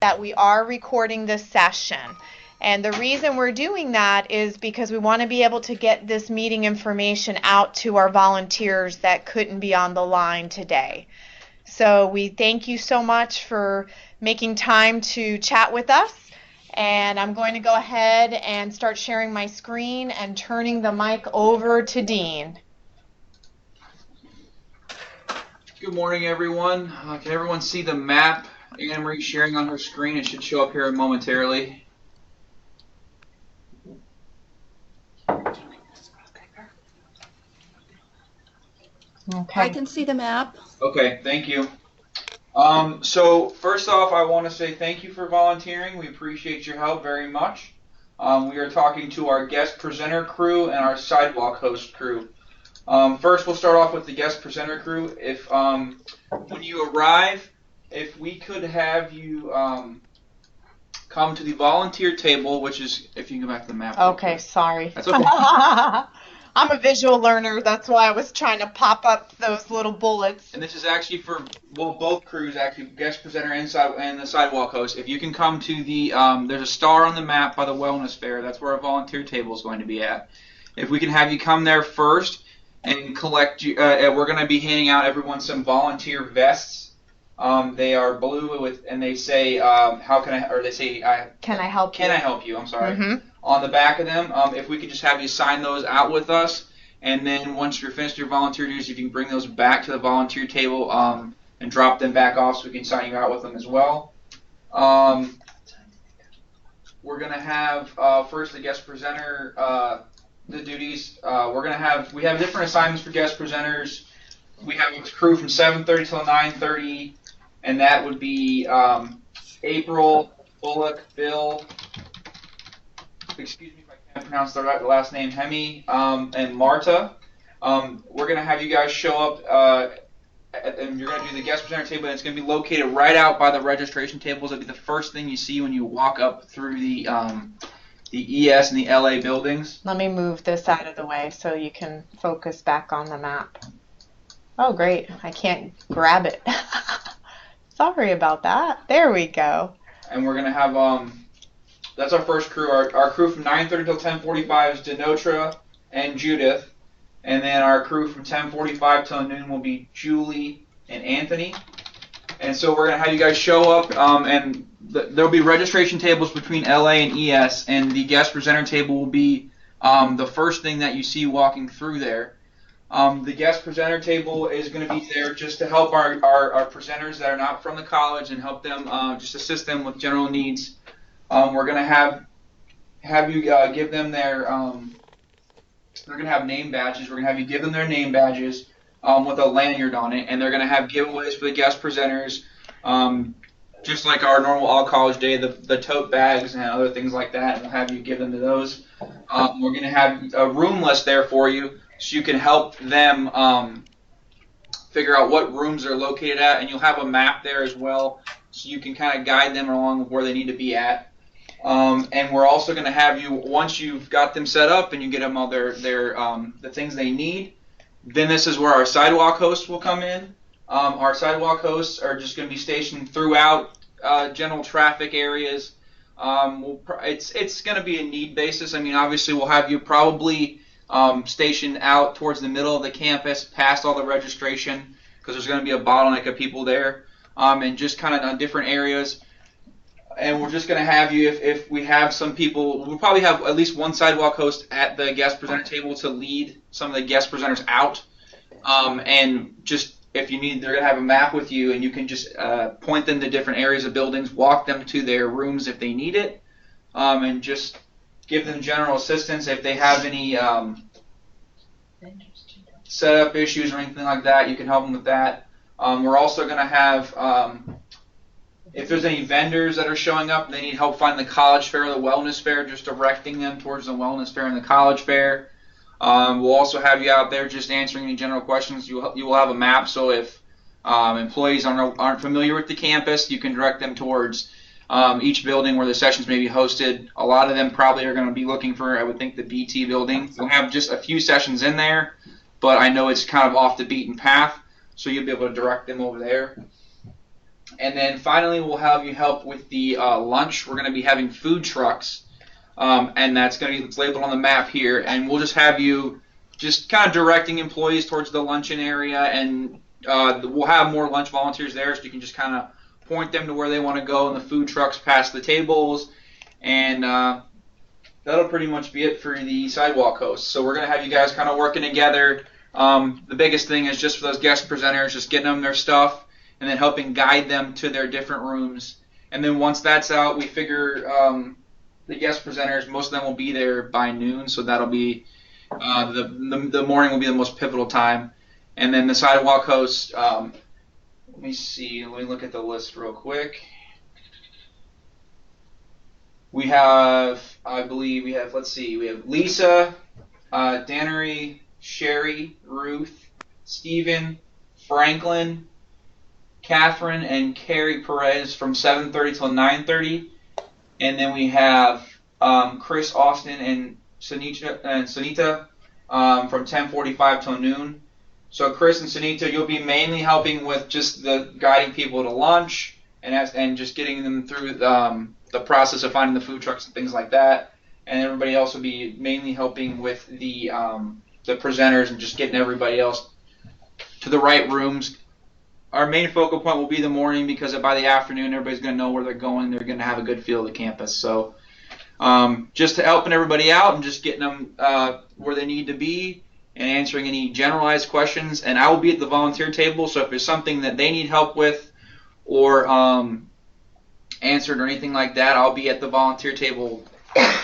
that we are recording this session. And the reason we're doing that is because we want to be able to get this meeting information out to our volunteers that couldn't be on the line today. So we thank you so much for making time to chat with us. And I'm going to go ahead and start sharing my screen and turning the mic over to Dean. Good morning, everyone. Can everyone see the map Anne Marie's sharing on her screen? It should show up here momentarily. Okay. I can see the map. Okay, thank you. So first off, I want to say thank you for volunteering. We appreciate your help very much. We are talking to our guest presenter crew and our sidewalk host crew. First, we'll start off with the guest presenter crew. If when you arrive, if we could have you come to the volunteer table, which is, if you can go back to the map. Okay, sorry. That's okay. I'm a visual learner. That's why I was trying to pop up those little bullets. And this is actually for both crews, actually, guest presenter and the sidewalk host. If you can come to the, there's a star on the map by the wellness fair. That's where our volunteer table is going to be at. If we can have you come there first and collect you, we're going to be handing out everyone some volunteer vests. They are blue and they say, how can I, or they say, can I help you? Can I help you? I'm sorry. Mm-hmm. On the back of them, if we could just have you sign those out with us, and then once you're finished your volunteer duties, if you can bring those back to the volunteer table and drop them back off so we can sign you out with them as well. We're going to have first the guest presenter, the duties. We have different assignments for guest presenters. We have a crew from 7:30 till 9:30, and that would be April, Bullock, Bill, excuse me if I can't pronounce the last name, Hemi, and Marta. We're going to have you guys show up, and you're going to do the guest presenter table, and it's going to be located right out by the registration tables. It'll be the first thing you see when you walk up through the ES and the LA buildings. Let me move this out of the way so you can focus back on the map. Oh, great. I can't grab it. Sorry about that. There we go. And we're going to have... that's our first crew. Our crew from 9:30 till 10:45 is Denotra and Judith. And then our crew from 10:45 till noon will be Julie and Anthony. And so we're going to have you guys show up, and there'll be registration tables between LA and ES, and the guest presenter table will be the first thing that you see walking through there. The guest presenter table is going to be there just to help our presenters that are not from the college and help them, just assist them with general needs. We're going to have you give them their, they're going to have name badges. We're going to have you give them their name badges with a lanyard on it, and they're going to have giveaways for the guest presenters, just like our normal all-college day, the tote bags and other things like that, and we'll have you give them to those. We're going to have a room list there for you so you can help them figure out what rooms they're located at, and you'll have a map there as well so you can kind of guide them along where they need to be at. And we're also going to have you, once you've got them set up and you get them all the things they need, then this is where our sidewalk hosts will come in. Our sidewalk hosts are just going to be stationed throughout general traffic areas. It's going to be a need basis. I mean, obviously we'll have you probably stationed out towards the middle of the campus, past all the registration, because there's going to be a bottleneck of people there, and just kind of on different areas. And we're just going to have you, if we have some people, we'll probably have at least one sidewalk host at the guest presenter table to lead some of the guest presenters out. And just, if you need, they're going to have a map with you, and you can just point them to different areas of buildings, walk them to their rooms if they need it, and just give them general assistance if they have any setup issues or anything like that. You can help them with that. We're also going to have... if there's any vendors that are showing up and they need help finding the college fair or the wellness fair, just directing them towards the wellness fair and the college fair. We'll also have you out there just answering any general questions. You will have a map, so if employees aren't familiar with the campus, you can direct them towards each building where the sessions may be hosted. A lot of them probably are going to be looking for, I would think, the BT building. We'll have just a few sessions in there, but I know it's kind of off the beaten path, so you'll be able to direct them over there. And then finally, we'll have you help with the lunch. We're going to be having food trucks, and that's going to be labeled on the map here. And we'll just have you just kind of directing employees towards the luncheon area, and we'll have more lunch volunteers there, so you can just kind of point them to where they want to go, and the food trucks past the tables, and that'll pretty much be it for the sidewalk hosts. So we're going to have you guys kind of working together. The biggest thing is just for those guest presenters, just getting them their stuff, and then helping guide them to their different rooms. And then once that's out, we figure the guest presenters, most of them will be there by noon, so that'll be the morning will be the most pivotal time. And then the sidewalk hosts, let me see, let me look at the list real quick. We have, I believe we have, let's see, we have Lisa, Dannery, Sherry, Ruth, Stephen, Franklin, Catherine, and Carrie Perez from 7:30 till 9:30. And then we have Chris, Austin, and Sunita from 10:45 till noon. So Chris and Sunita, you'll be mainly helping with just the guiding people to lunch and just getting them through the process of finding the food trucks and things like that. And everybody else will be mainly helping with the presenters and just getting everybody else to the right rooms. Our main focal point will be the morning, because by the afternoon everybody's going to know where they're going. They're going to have a good feel of the campus. So just to helping everybody out and just getting them where they need to be and answering any generalized questions. And I will be at the volunteer table, so if there's something that they need help with or answered or anything like that, I'll be at the volunteer table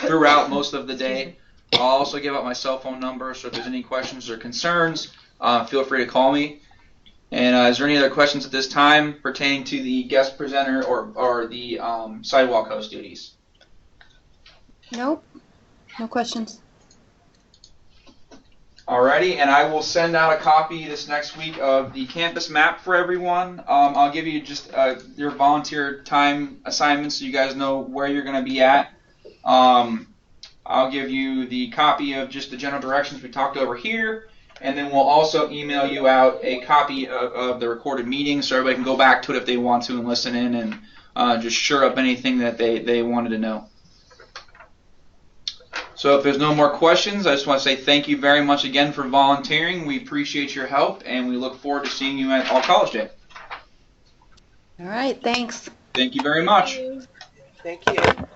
throughout most of the day. I'll also give out my cell phone number, so if there's any questions or concerns, feel free to call me. And is there any other questions at this time pertaining to the guest presenter or the sidewalk host duties? Nope. No questions. Alrighty, and I will send out a copy this next week of the campus map for everyone. I'll give you just your volunteer time assignments so you guys know where you're going to be at. I'll give you the copy of just the general directions we talked over here, and then we'll also email you out a copy of the recorded meeting so everybody can go back to it if they want to and listen in and just shore up anything that they wanted to know. So if there's no more questions, I just want to say thank you very much again for volunteering. We appreciate your help, and we look forward to seeing you at All College Day. All right, thanks. Thank you very much. Thank you.